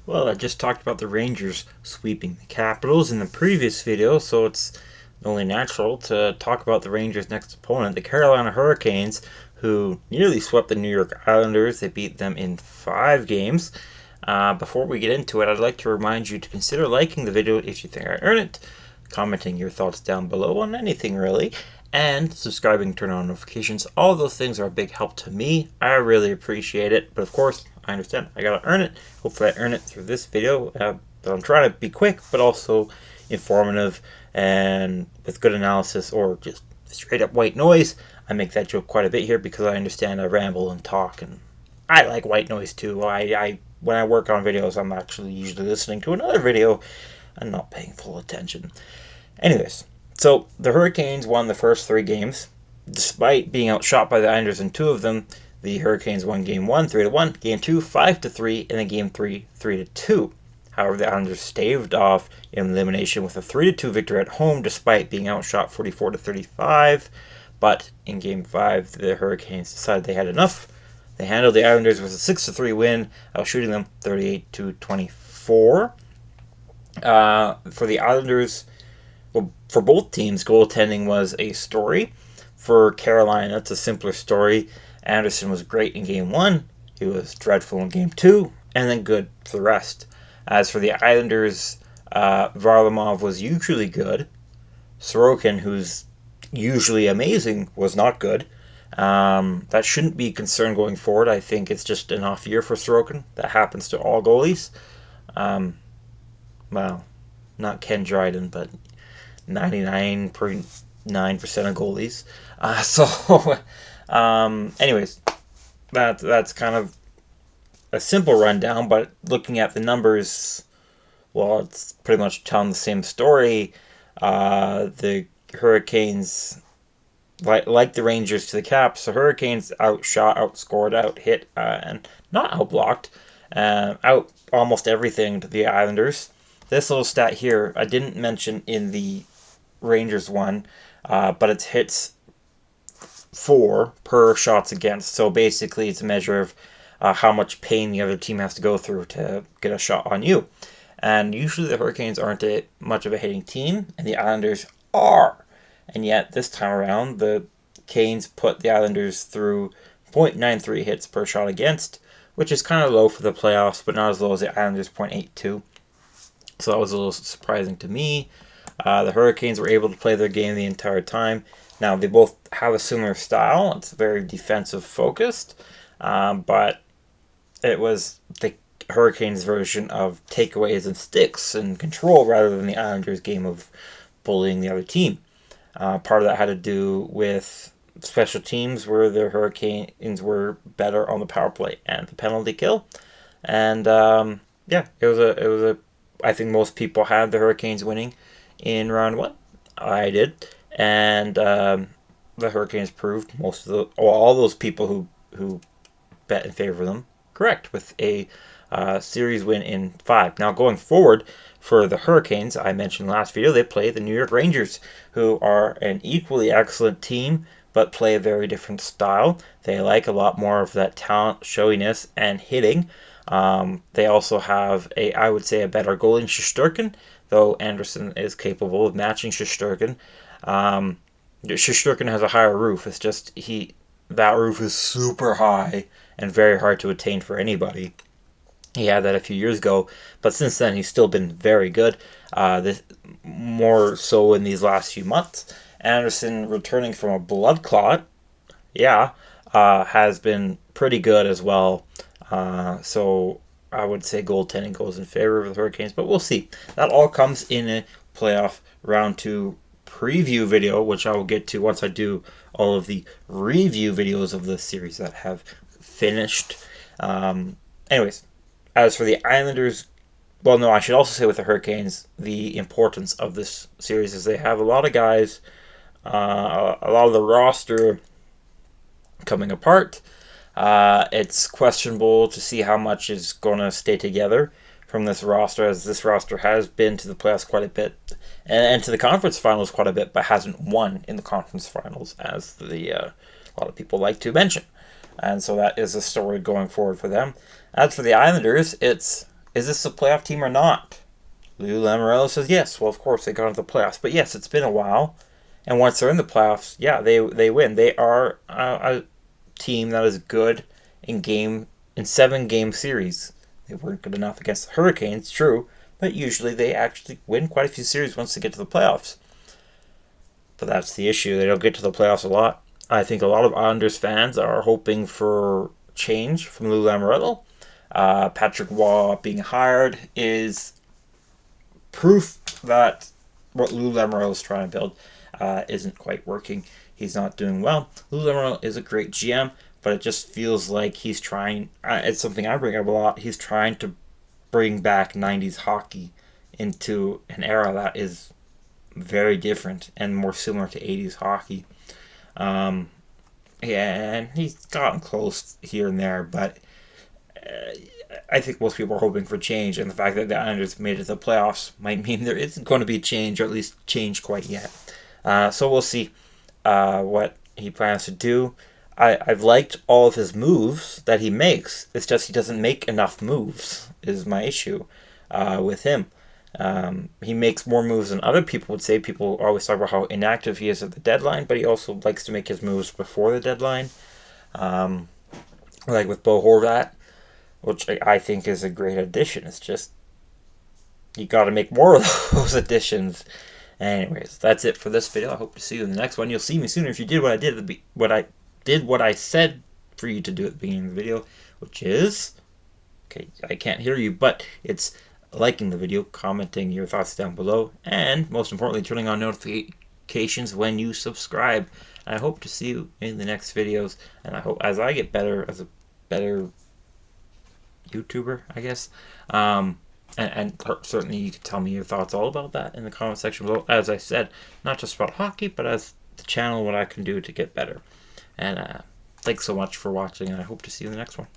Well, I just talked about the Rangers sweeping the Capitals in the previous video, so it's only natural to talk about the Rangers' next opponent, the Carolina Hurricanes, who nearly swept the New York Islanders. They beat them in 5 games. Before we get into it, I'd like to remind you to consider liking the video if you think I earn it, commenting your thoughts down below on anything really, and subscribing, turn on notifications. All those things are a big help to me. I really appreciate it, but of course, I understand I gotta earn it. Hopefully I earn it through this video. But I'm trying to be quick, but also informative and with good analysis, or just straight up white noise. I make that joke quite a bit here because I understand I ramble and talk, and I like white noise too. I when I work on videos, I'm actually usually listening to another video and not paying full attention. Anyways, so the Hurricanes won the first 3 games. Despite being outshot by the Islanders in 2 of them, the Hurricanes won Game 1, 3-1, Game 2, 5-3, and then Game 3, 3-2. However, the Islanders staved off elimination with a 3-2 victory at home despite being outshot 44-35. But in Game 5, the Hurricanes decided they had enough. They handled the Islanders with a 6-3 win, outshooting them 38-24. For the Islanders, well, for both teams, goaltending was a story. For Carolina, it's a simpler story. Anderson was great in Game 1, he was dreadful in Game 2, and then good for the rest. As for the Islanders, Varlamov was usually good. Sorokin, who's usually amazing, was not good. That shouldn't be a concern going forward. I think it's just an off year for Sorokin. That happens to all goalies. Well, not Ken Dryden, but 99.9% of goalies. Anyways, that's kind of a simple rundown, but looking at the numbers, well, it's pretty much telling the same story. The Hurricanes, like the Rangers to the Caps, the Hurricanes outshot, outscored, outhit, and not outblocked, out almost everything to the Islanders. This little stat here, I didn't mention in the Rangers one, but it's hits 4 per shots against. So basically, it's a measure of how much pain the other team has to go through to get a shot on you. And usually the Hurricanes aren't much of a hitting team, and the Islanders are. And yet, this time around, the Canes put the Islanders through 0.93 hits per shot against, which is kind of low for the playoffs, but not as low as the Islanders' 0.82. So that was a little surprising to me. The Hurricanes were able to play their game the entire time. Now, they both have a similar style. It's very defensive focused, but it was the Hurricanes' version of takeaways and sticks and control rather than the Islanders' game of bullying the other team. Part of that had to do with special teams, where the Hurricanes were better on the power play and the penalty kill. And it was a. I think most people had the Hurricanes winning in round 1. I did, and the Hurricanes proved all those people who bet in favor of them correct with a series win in 5. Now going forward for the Hurricanes, I mentioned last video, they play the New York Rangers, who are an equally excellent team but play a very different style. They like a lot more of that talent, showiness, and hitting. They also have I would say, a better goalie in Shesterkin, though Anderson is capable of matching Shesterkin. Shesterkin has a higher roof. It's just that roof is super high and very hard to attain for anybody. He had that a few years ago, but since then he's still been very good. More so in these last few months. Anderson, returning from a blood clot, has been pretty good as well. So I would say goaltending goes in favor of the Hurricanes, but we'll see. That all comes in a playoff round 2 preview video, which I will get to once I do all of the review videos of the series that have finished. Anyways, as for the Islanders, well, no, I should also say with the Hurricanes, the importance of this series is they have a lot of guys, a lot of the roster coming apart. It's questionable to see how much is going to stay together from this roster, as this roster has been to the playoffs quite a bit and to the conference finals quite a bit, but hasn't won in the conference finals, as a lot of people like to mention. And so that is a story going forward for them. As for the Islanders, it's is this a playoff team or not? Lou Lamoriello says yes. Well, of course they got into the playoffs, but yes, it's been a while. And once they're in the playoffs, yeah, they win. They are a team that is good in 7 game series. They weren't good enough against the Hurricanes, true, but usually they actually win quite a few series once they get to the playoffs. But that's the issue. They don't get to the playoffs a lot. I think a lot of Islanders fans are hoping for change from Lou Lamoriello. Patrick Waugh being hired is proof that what Lou Lamoriello is trying to build isn't quite working. He's not doing well. Lou Lamoriello is a great GM, but it just feels like he's trying. It's something I bring up a lot. He's trying to bring back '90s hockey into an era that is very different and more similar to '80s hockey. Um, yeah, and he's gotten close here and there, but I think most people are hoping for change, and the fact that the Islanders made it to the playoffs might mean there isn't going to be change, or at least change quite yet. So we'll see what he plans to do. I've liked all of his moves that he makes. It's just he doesn't make enough moves, is my issue with him. He makes more moves than other people would say. People always talk about how inactive he is at the deadline, but he also likes to make his moves before the deadline. Um, like with Bo Horvat, which I think is a great addition. It's just you got to make more of those additions. Anyways, that's it for this video. I hope to see you in the next one. You'll see me sooner if you did what I said for you to do at the beginning of the video, which is okay. I can't hear you, but it's liking the video, commenting your thoughts down below, and most importantly, turning on notifications when you subscribe. And I hope to see you in the next videos, and I hope as I get better as a better YouTuber, I guess. And certainly you can tell me your thoughts all about that in the comment section below. As I said, not just about hockey, but as the channel, what I can do to get better. And thanks so much for watching, and I hope to see you in the next one.